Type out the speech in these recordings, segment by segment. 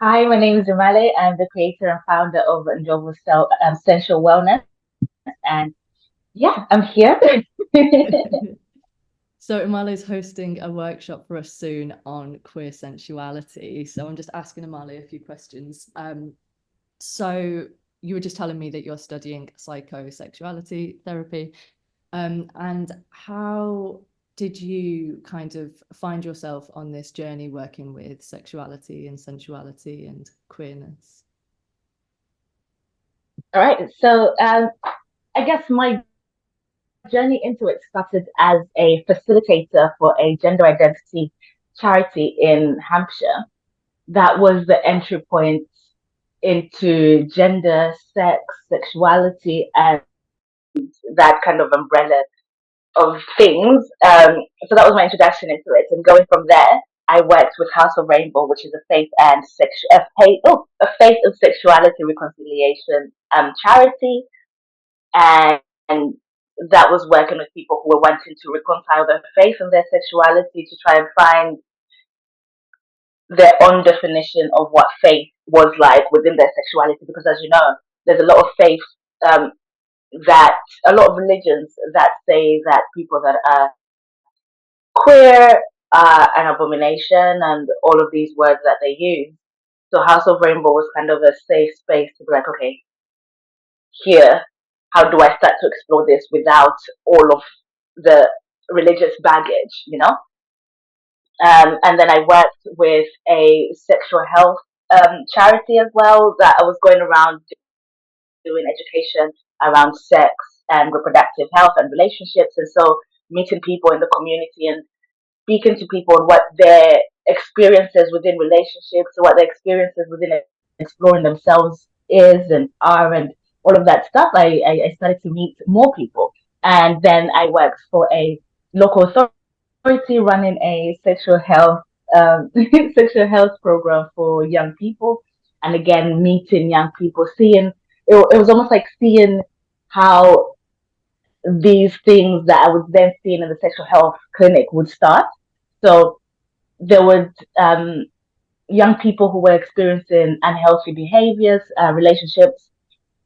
Hi, my name is Imale. I'm the creator and founder of Nlovu Sensual Wellness, and yeah, I'm here. So Imale is hosting a workshop for us soon on queer sensuality. So I'm just asking Imale a few questions. So you were just telling me that you're studying psychosexuality therapy. And how did you kind of find yourself on this journey working with sexuality and sensuality and queerness? All right, so I guess my journey into it started as a facilitator for a gender identity charity in Hampshire. That was the entry point into gender, sex, sexuality, and that kind of umbrella of things. So that was my introduction into it. And going from there, I worked with House of Rainbow, which is a faith and sexuality reconciliation charity, and that was working with people who were wanting to reconcile their faith and their sexuality to try and find their own definition of what faith was like within their sexuality. Because as you know, there's a lot of faith um, that a lot of religions that say that people that are queer an abomination and all of these words that they use. So House of Rainbow was kind of a safe space to be like, okay, here, how do I start to explore this without all of the religious baggage, you know? And then I worked with a sexual health charity as well that I was going around doing education around sex and reproductive health and relationships. And so meeting people in the community and speaking to people and what their experiences within relationships, what their experiences within exploring themselves is and are, and all of that stuff, I started to meet more people. And then I worked for a local authority running a sexual health sexual health program for young people. And again, meeting young people, seeing it was almost like seeing how these things that I was then seeing in the sexual health clinic would start. So there were young people who were experiencing unhealthy behaviors, relationships,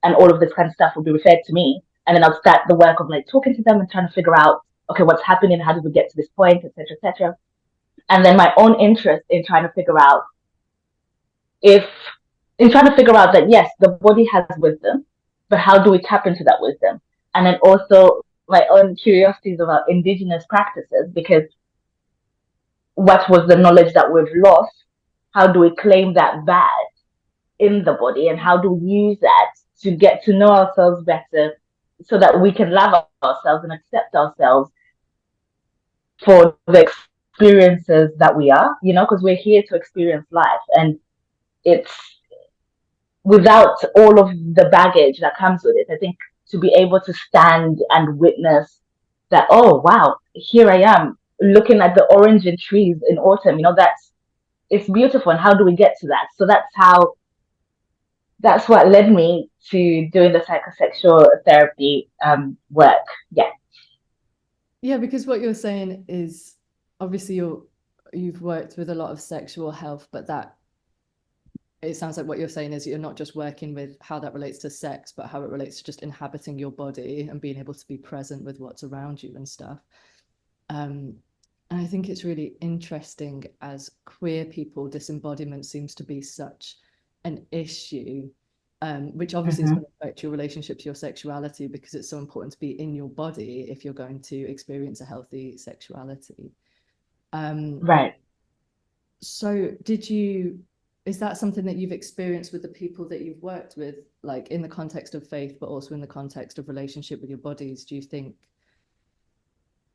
and all of this kind of stuff would be referred to me. And then I'll start the work of like talking to them and trying to figure out, okay, what's happening? How did we get to this point, etc., etc. And then my own interest in trying to figure out if, in trying to figure out that yes, the body has wisdom, but how do we tap into that wisdom? And then also my own curiosities about indigenous practices, because what was the knowledge that we've lost? How do we claim that back in the body? And how do we use that to get to know ourselves better so that we can love ourselves and accept ourselves for the experiences that we are, you know, because we're here to experience life. And it's without all of the baggage that comes with it. I think to be able to stand and witness that, oh, wow, here I am looking at the orange in trees in autumn, you know, it's beautiful. And how do we get to that? So that's what led me to doing the psychosexual therapy work. Yeah. Yeah, because what you're saying is obviously you've worked with a lot of sexual health, but that it sounds like what you're saying is you're not just working with how that relates to sex, but how it relates to just inhabiting your body and being able to be present with what's around you and stuff. Um, and I think it's really interesting as queer people, disembodiment seems to be such an issue, which obviously is Mm-hmm. going to affect your relationship to your sexuality because it's so important to be in your body if you're going to experience a healthy sexuality. Um, Right. so is that something that you've experienced with the people that you've worked with, like in the context of faith, but also in the context of relationship with your bodies? Do you think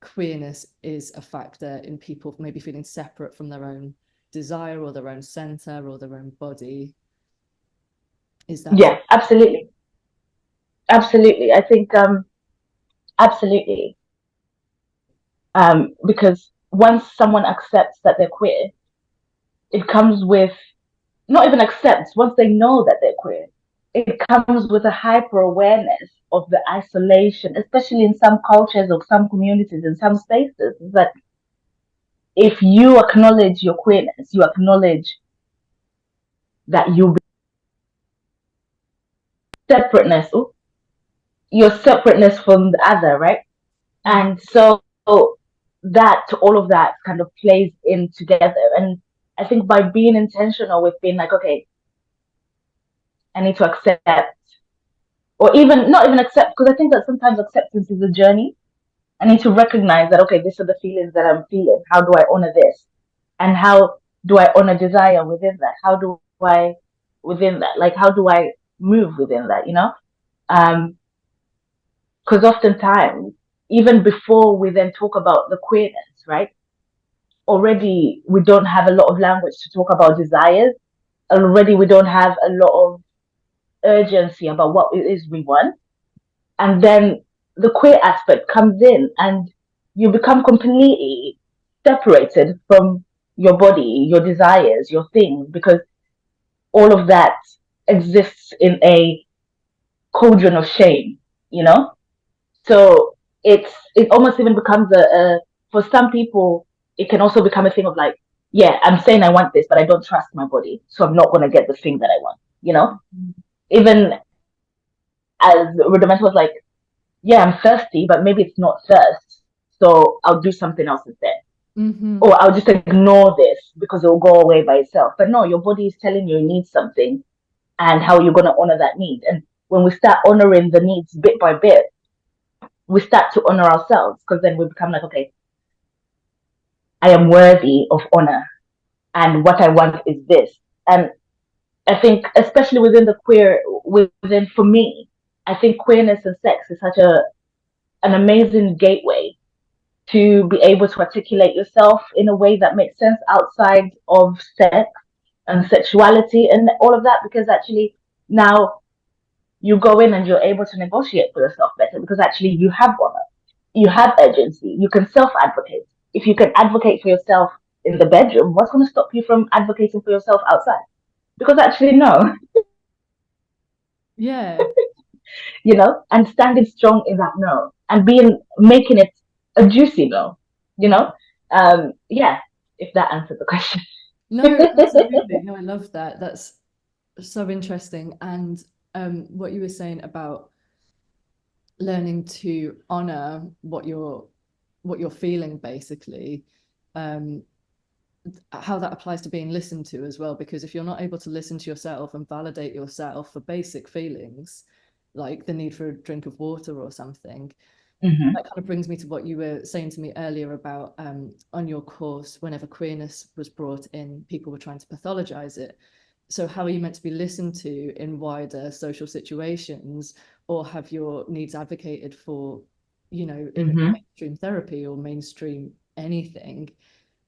queerness is a factor in people maybe feeling separate from their own desire or their own center or their own body? Is that Yeah, something? absolutely. Absolutely. I think absolutely. Because once someone accepts that they're queer, it comes with not even accepts, once they know that they're queer, it comes with a hyper awareness of the isolation, especially in some cultures or some communities, in some spaces, that if you acknowledge your queerness, you acknowledge that you separateness, your separateness from the other, right? And so that all of that kind of plays in together. And I think by being intentional with being like, okay, I need to accept, or even not even accept, because I think that sometimes acceptance is a journey. I need to recognize that, okay, these are the feelings that I'm feeling. How do I honor this? And how do I honor desire within that? How do I, within that, like, how do I move within that, you know? Because oftentimes, even before we then talk about the queerness, right? Already we don't have a lot of language to talk about desires. Already we don't have a lot of urgency about what it is we want. And then the queer aspect comes in and you become completely separated from your body, your desires, your things, because all of that exists in a cauldron of shame, you know? So it almost even becomes a for some people it can also become a thing of like, yeah, I'm saying I want this, but I don't trust my body, so I'm not gonna get the thing that I want, you know? Even as rudimental was like, yeah, I'm thirsty, but maybe it's not thirst. So I'll do something else instead. Or I'll just ignore this because it'll go away by itself. But no, your body is telling you need something and how you're going to honor that need. And when we start honoring the needs bit by bit, we start to honor ourselves because then we become like, okay, I am worthy of honor and what I want is this. And I think, especially within the queer, within for me, I think queerness and sex is such an amazing gateway to be able to articulate yourself in a way that makes sense outside of sex and sexuality and all of that, because actually now you go in and you're able to negotiate for yourself better because actually you have honor, you have urgency, you can self advocate. If you can advocate for yourself in the bedroom, what's going to stop you from advocating for yourself outside? Because actually, no, Yeah. you know, and standing strong in that no and being making it a juicy no, you know, yeah, if that answers the question. No, absolutely. No, I love that. That's so interesting. And what you were saying about learning to honor what you're feeling, basically, um, how that applies to being listened to as well. Because if you're not able to listen to yourself and validate yourself for basic feelings, like the need for a drink of water or something, that kind of brings me to what you were saying to me earlier about on your course, whenever queerness was brought in, people were trying to pathologize it. So how are you meant to be listened to in wider social situations, or have your needs advocated for, you know, in mainstream therapy or mainstream anything,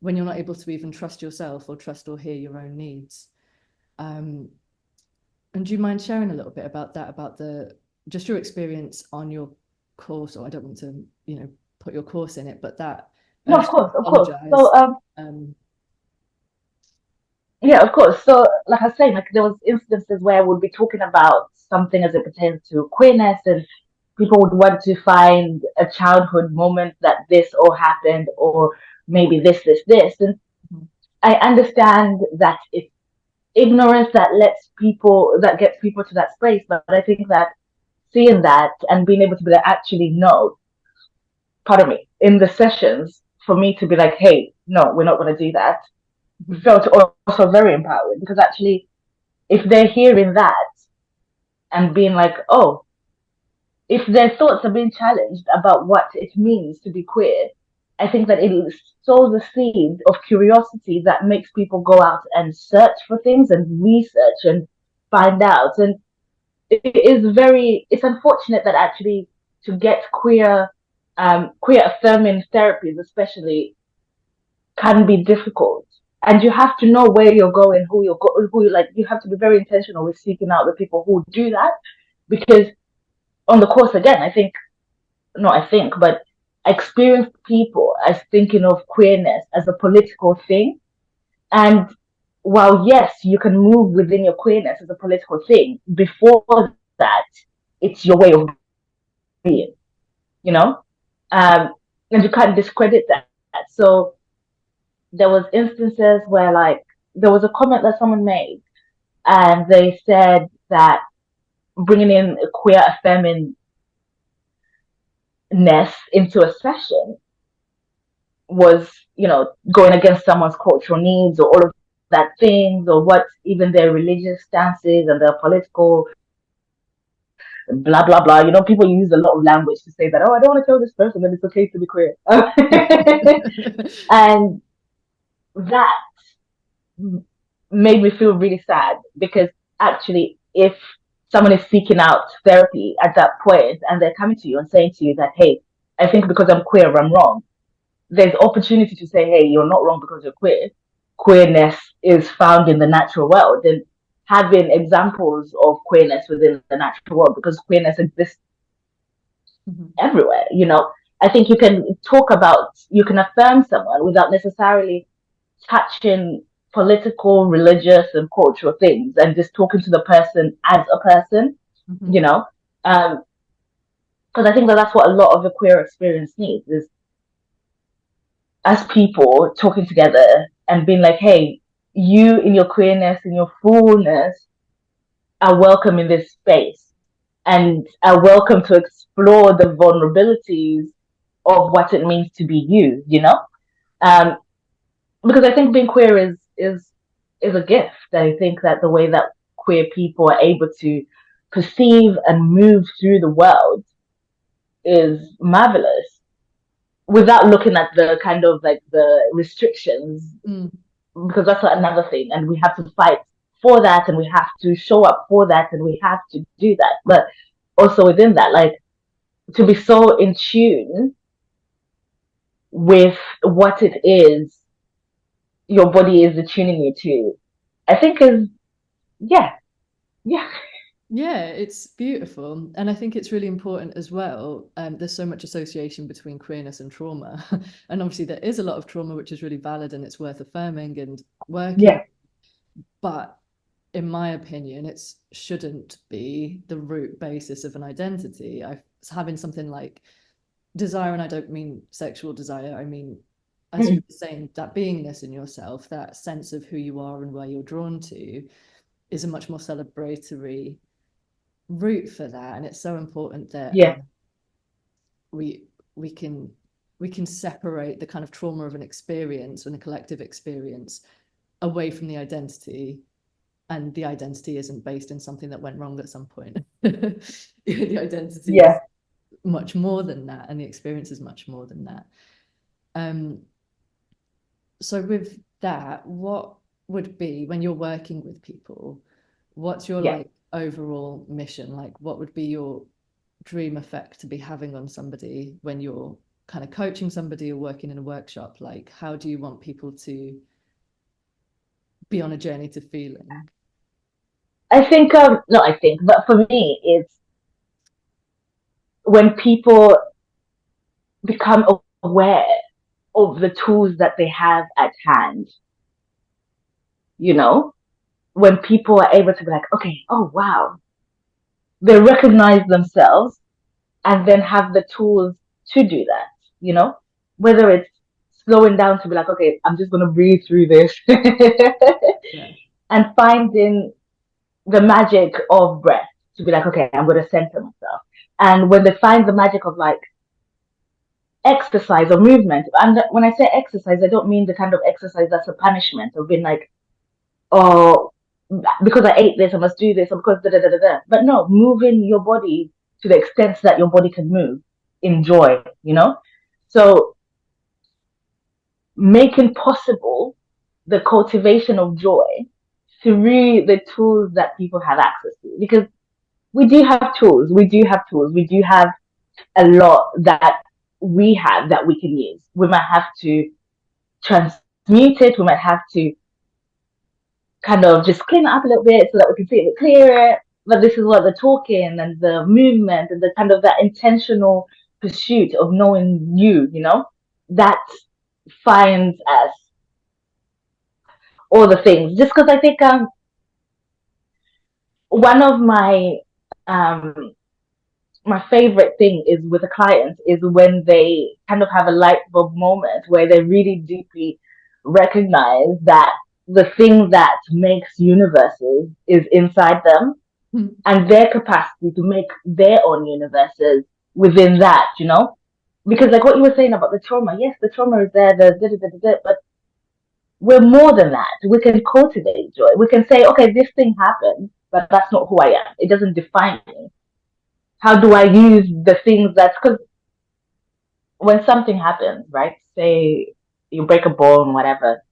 when you're not able to even trust yourself or trust or hear your own needs? And do you mind sharing a little bit about that, about the just your experience on your course? Or I don't want to, you know, put your course in it, but that No, of urge to course, of course. apologize. So, yeah, of course. So, like I was saying, like there was instances where we'd be talking about something as it pertains to queerness, and people would want to find a childhood moment that this all happened, or maybe this. And I understand that it's ignorance that lets people, that gets people to that space. But I think that seeing that and being able to be like, actually, no, pardon me, in the sessions, for me to be like, hey, no, we're not going to do that, felt also very empowering because actually, if they're hearing that and being like, oh, if their thoughts are being challenged about what it means to be queer, I think that it sows a seed of curiosity that makes people go out and search for things and research and find out. And it's unfortunate that actually to get queer affirming therapies, especially, can be difficult. And you have to know where you're going, who you like. You have to be very intentional with seeking out the people who do that, because on the course again, but experienced people as thinking of queerness as a political thing. And while yes, you can move within your queerness as a political thing, before that, it's your way of being, you know, and you can't discredit that. So there was instances where like there was a comment that someone made, and they said that bringing in a queer feminine ness into a session was, going against someone's cultural needs or all of that things or what even their religious stances and their political blah blah blah. People use a lot of language to say that, oh, I don't want to tell this person that it's okay to be queer. And that made me feel really sad because actually if someone is seeking out therapy at that point and they're coming to you and saying to you that, hey, I think because I'm queer I'm wrong, there's opportunity to say, hey, you're not wrong because you're queer. Queerness is found in the natural world, and having examples of queerness within the natural world, because queerness exists everywhere. I think you can affirm someone without necessarily touching political, religious, and cultural things, and just talking to the person as a person. You know, because I think that that's what a lot of the queer experience needs is as people talking together and being like, hey, you in your queerness, in your fullness, are welcome in this space and are welcome to explore the vulnerabilities of what it means to be you. Um, because I think being queer is a gift. I think that the way that queer people are able to perceive and move through the world is marvelous without looking at the kind of like the restrictions, because that's another thing, and we have to fight for that, and we have to show up for that, and we have to do that. But also within that, like, to be so in tune with what it is your body is attuning you to, I think is, yeah, yeah. Yeah, it's beautiful. And I think it's really important as well. There's so much association between queerness and trauma. And obviously there is a lot of trauma, which is really valid and it's worth affirming and working. Yeah. But in my opinion, it shouldn't be the root basis of an identity. Having something like desire, and I don't mean sexual desire, I mean, as you were saying, that beingness in yourself, that sense of who you are and where you're drawn to, is a much more celebratory route for that. And it's so important that we can separate the kind of trauma of an experience and a collective experience away from the identity, and the identity isn't based in something that went wrong at some point. The identity is much more than that, and the experience is much more than that. So with that, what would be, when you're working with people, what's your like overall mission? Like, what would be your dream effect to be having on somebody when you're kind of coaching somebody or working in a workshop? Like, how do you want people to be on a journey to feeling? But for me, it's when people become aware of the tools that they have at hand. When people are able to be like, okay, oh wow, they recognize themselves and then have the tools to do that. Whether it's slowing down to be like, okay, I'm just going to breathe through this and finding the magic of breath to be like, okay, I'm going to center myself. And when they find the magic of like exercise or movement, and when I say exercise, I don't mean the kind of exercise that's a punishment of being like, oh, because I ate this, I must do this, or because da da da da da. But no, moving your body to the extent that your body can move in joy. So making possible the cultivation of joy through the tools that people have access to. Because we do have tools, we do have a lot that we have that we can use. We might have to transmute it, we might have to kind of just clean it up a little bit so that we can see it a bit clearer. But this is what the talking and the movement and the kind of that intentional pursuit of knowing that finds us all the things. Just because I think one of my favorite thing is with a client is when they kind of have a light bulb moment where they really deeply recognize that the thing that makes universes is inside them, Mm. and their capacity to make their own universes within that, because like what you were saying about the trauma, yes, the trauma is there, but we're more than that. We can cultivate joy. We can say, okay, this thing happened, but that's not who I am. It doesn't define me. How do I use the things that's because when something happens, right? Say you break a bone, whatever.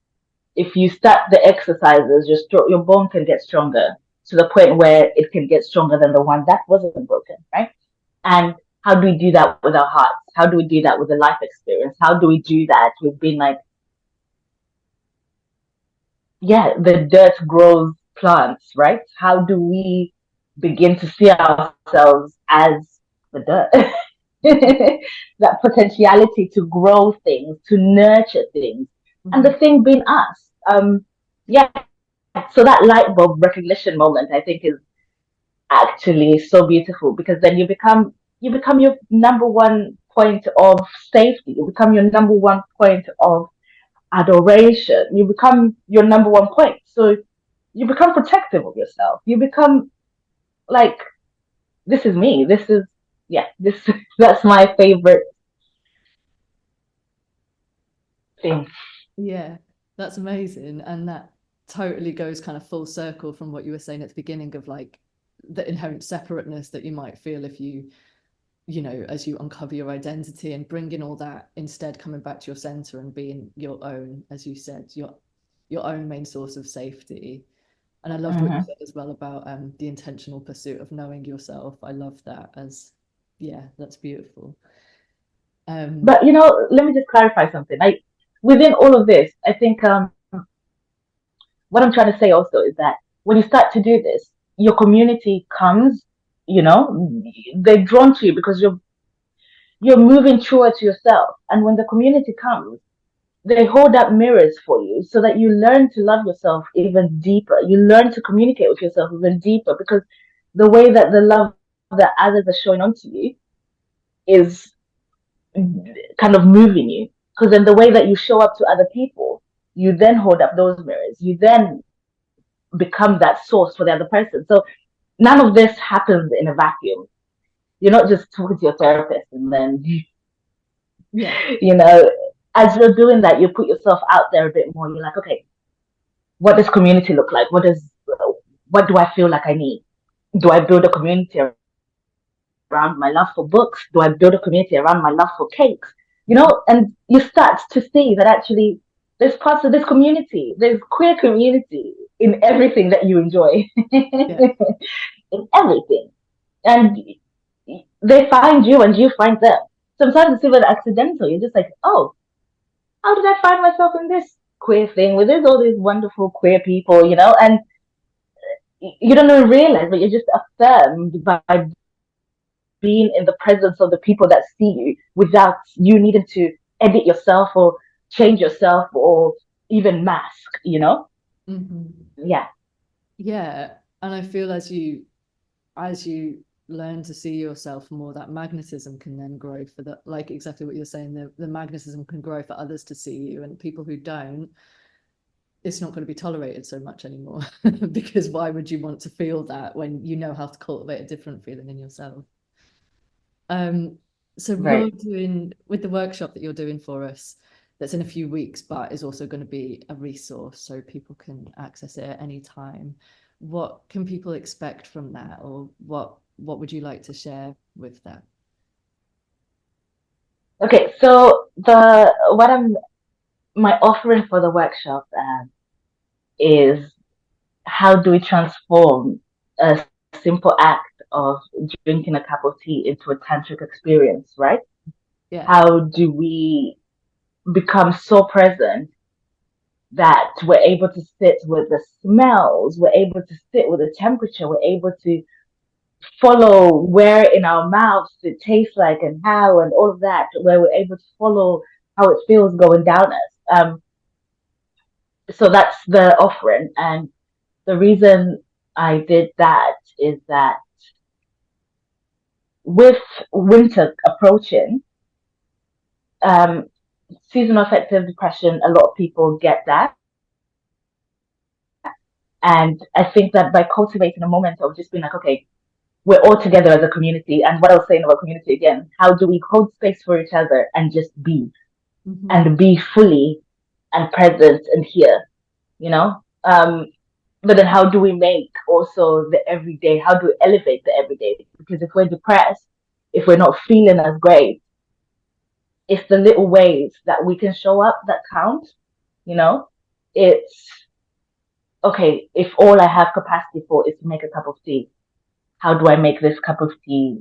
If you start the exercises, your bone can get stronger to the point where it can get stronger than the one that wasn't broken, right? And how do we do that with our hearts? How do we do that with a life experience? How do we do that with being like, yeah, the dirt grows plants, right? How do we begin to see ourselves as the dirt? That potentiality to grow things, to nurture things, and Mm-hmm. the thing being us. Yeah. So that light bulb recognition moment, I think, is actually so beautiful because then you become your number one point of safety. You become your number one point of adoration. You become your number one point. So you become protective of yourself. You become like, this is me. This is, yeah, this, that's my favorite thing. Yeah, that's amazing. And that totally goes kind of full circle from what you were saying at the beginning of like the inherent separateness that you might feel if as you uncover your identity and bringing all that instead coming back to your center and being your own, as you said, your own main source of safety. And I loved what you Mm-hmm. said as well about the intentional pursuit of knowing yourself. I love that as, yeah, that's beautiful. Um, But let me just clarify something. Within all of this, I think what I'm trying to say also is that when you start to do this, your community comes. You know, they're drawn to you because you're moving truer to yourself. And when the community comes, they hold up mirrors for you so that you learn to love yourself even deeper. You learn to communicate with yourself even deeper because the way that the love that others are showing onto you is kind of moving you. Because then the way that you show up to other people, you then hold up those mirrors. You then become that source for the other person. So none of this happens in a vacuum. You're not just talking to your therapist and then, yeah. you know, as you're doing that, you put yourself out there a bit more. You're like, okay, what does community look like? What do I feel like I need? Do I build a community around my love for books? Do I build a community around my love for cakes? And you start to see that actually there's parts of this community, there's queer community in everything that you enjoy, Yeah. in everything. And they find you and you find them. Sometimes it's even accidental. You're just like, oh, how did I find myself in this queer thing with there's all these wonderful queer people, and you don't even realize, but you're just affirmed by being in the presence of the people that see you without you needing to edit yourself or change yourself or even mask. Hmm. Yeah. Yeah. And I feel as you learn to see yourself more, that magnetism can then grow for the, like exactly what you're saying, the magnetism can grow for others to see you, and people who don't, it's not going to be tolerated so much anymore. Because why would you want to feel that when you know how to cultivate a different feeling in yourself? Um, so you're Right. doing with the workshop that you're doing for us, that's in a few weeks, but is also going to be a resource so people can access it at any time. What can people expect from that, or what would you like to share with that? Okay. So the what I'm my offering for the workshop is how do we transform a simple act of drinking a cup of tea into a tantric experience, right? Yeah. How do we become so present that we're able to sit with the smells, we're able to sit with the temperature, we're able to follow where in our mouths it tastes like and how and all of that, where we're able to follow how it feels going down us. So that's the offering. And the reason I did that is that with winter approaching, um, seasonal affective depression, a lot of people get that. And I think that by cultivating a moment of just being like, okay, we're all together as a community. And what I was saying about community again, how do we hold space for each other and just be Mm-hmm. and be fully and present and here, you know? But then how do we make also the everyday, how do we elevate the everyday? Because if we're depressed, if we're not feeling as great, it's the little ways that we can show up that count, you know? It's okay, if all I have capacity for is to make a cup of tea, how do I make this cup of tea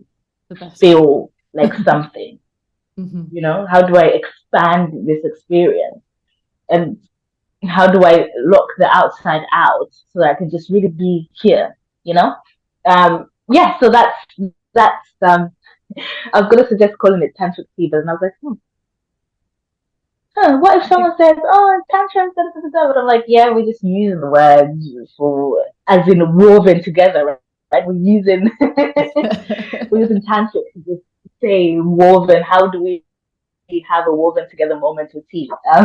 The best. feel like something? Mm-hmm. You know, how do I expand this experience? And how do I lock the outside out so that I can just really be here, you know? Yeah, so that's I was gonna suggest calling it tantric tea, but then I was like, what if I think someone says, "Oh, tantrums," da, da, da, da, but I'm like, yeah, we're just using the words for as in woven together, right? We're using tantric to just say woven. How do we have a woven together moment with tea? no,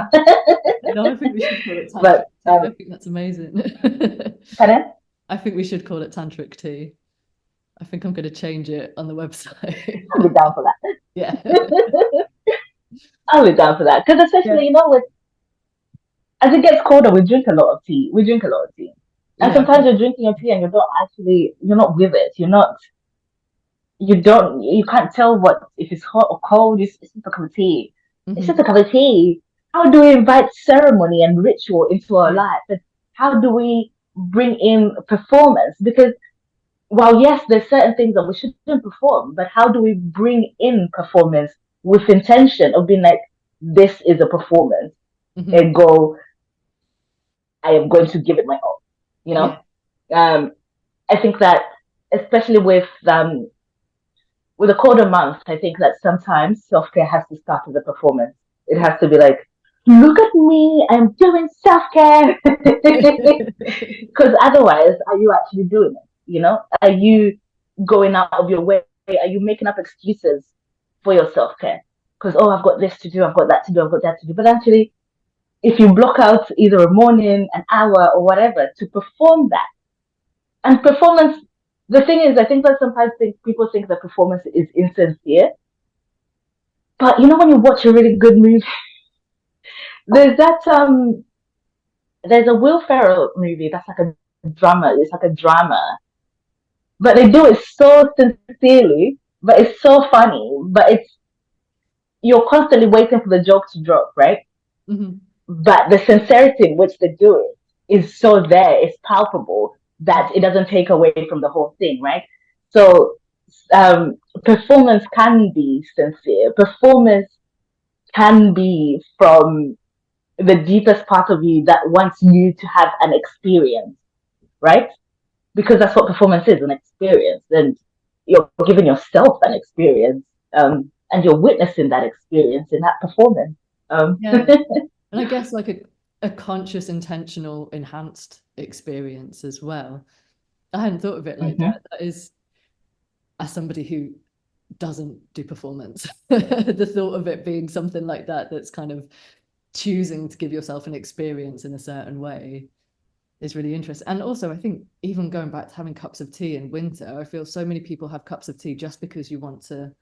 I think we should call it tantric But tea. I think that's amazing. pardon? I think we should call it tantric tea. I think I'm going to change it on the website. I'll be down for that. Yeah. I'll be down for that because Yeah. especially with as it gets colder, we drink a lot of tea. We drink a lot of tea, and Yeah. sometimes you're drinking your tea and you're not with it. You can't tell what if it's hot or cold. It's just a cup of tea. It's just Mm-hmm. a cup of tea. How do we invite ceremony and ritual into our Yeah. life? And how do we bring in performance? Because while yes, there's certain things that we shouldn't perform, but how do we bring in performance with intention of being like, this is a performance Mm-hmm. and go, I am going to give it my all. You know, Yeah. um, I think that especially with a colder month, I think that sometimes self care has to start with a performance. It has to be like, look at me, I'm doing self care. Because otherwise, are you actually doing it? You know, are you going out of your way? Are you making up excuses for your self care? Because, oh, I've got this to do, I've got that to do, I've got that to do. But actually, if you block out either a morning, an hour, or whatever to perform that, and performance, the thing is, I think that sometimes people think that performance is insincere. But you know, when you watch a really good movie, there's that there's a Will Ferrell movie that's like a drama. It's like a drama, but they do it so sincerely. But it's so funny. But it's you're constantly waiting for the joke to drop, right? Mm-hmm. But the sincerity in which they do it is so there, it's palpable that it doesn't take away from the whole thing, right? So performance can be sincere. Performance can be from the deepest part of you that wants you to have an experience, right? Because that's what performance is, an experience. And you're giving yourself an experience. And you're witnessing that experience in that performance. Yeah. And I guess like a conscious, intentional, enhanced experience as well. I hadn't thought of it like Mhm. that. That is, as somebody who doesn't do performance, the thought of it being something like that, that's kind of choosing to give yourself an experience in a certain way is really interesting. And also, I think even going back to having cups of tea in winter, I feel so many people have cups of tea just because you want to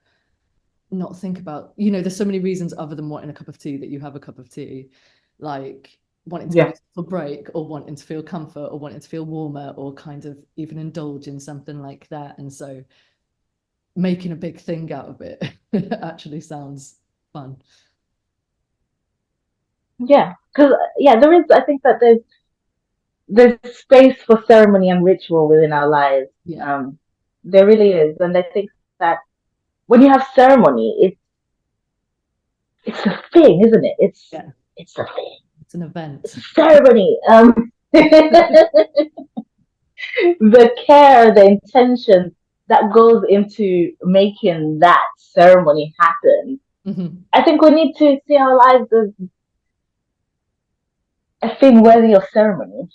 not think about, there's so many reasons other than wanting a cup of tea that you have a cup of tea, like wanting to give Yeah. yourself a break or wanting to feel comfort or wanting to feel warmer or kind of even indulge in something like that. And so making a big thing out of it actually sounds fun. Yeah. Because, yeah, there is, I think that there's space for ceremony and ritual within our lives. Yeah. Um, there really is. And I think that when you have ceremony, it's a thing, isn't it? Yeah. It's a thing. It's an event. It's a ceremony. The care, the intention that goes into making that ceremony happen. Mm-hmm. I think we need to see our lives as a thing worthy of ceremony.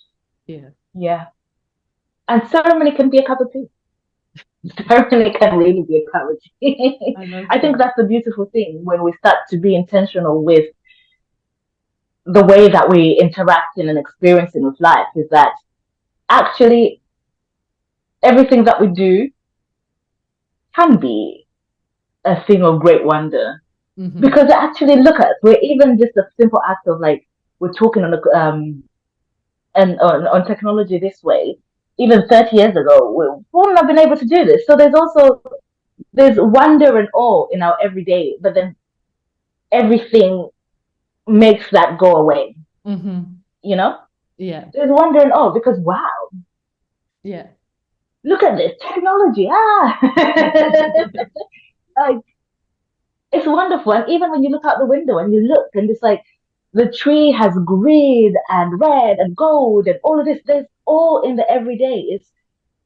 Yeah. Yeah. And ceremony can be a cup of tea. Ceremony can really be a cup of tea. I love I think that. that's the beautiful thing when we start to be intentional with the way that we interact in and experiencing with life is that actually everything that we do can be a thing of great wonder. Mm-hmm. Because actually, look at us, we're even just a simple act of like we're talking on the and on technology this way. Even 30 years ago, we wouldn't have been able to do this. So there's wonder and awe in our everyday, but then everything makes that go away. Mm-hmm. You know, Yeah. there's wonder and awe because wow, Yeah. look at this technology. Like it's wonderful. And even when you look out the window and you look and it's like the tree has green and red and gold and all of this, there's all in the everyday. It's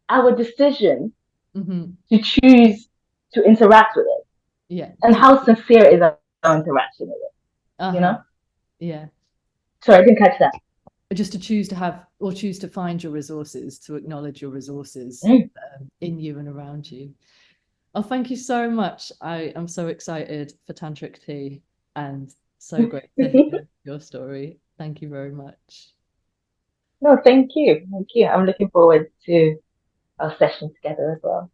our decision Mm-hmm. to choose to interact with it Yeah. and how sincere is our interaction with it, you Uh-huh. know? Yeah. Sorry, I didn't catch that. Just to choose to have or choose to find your resources, to acknowledge your resources Mm. in you and around you. Oh, thank you so much. I am so excited for Tantric Tea and so great to hear your story. Thank you very much. No, thank you. Thank you. I'm looking forward to our session together as well.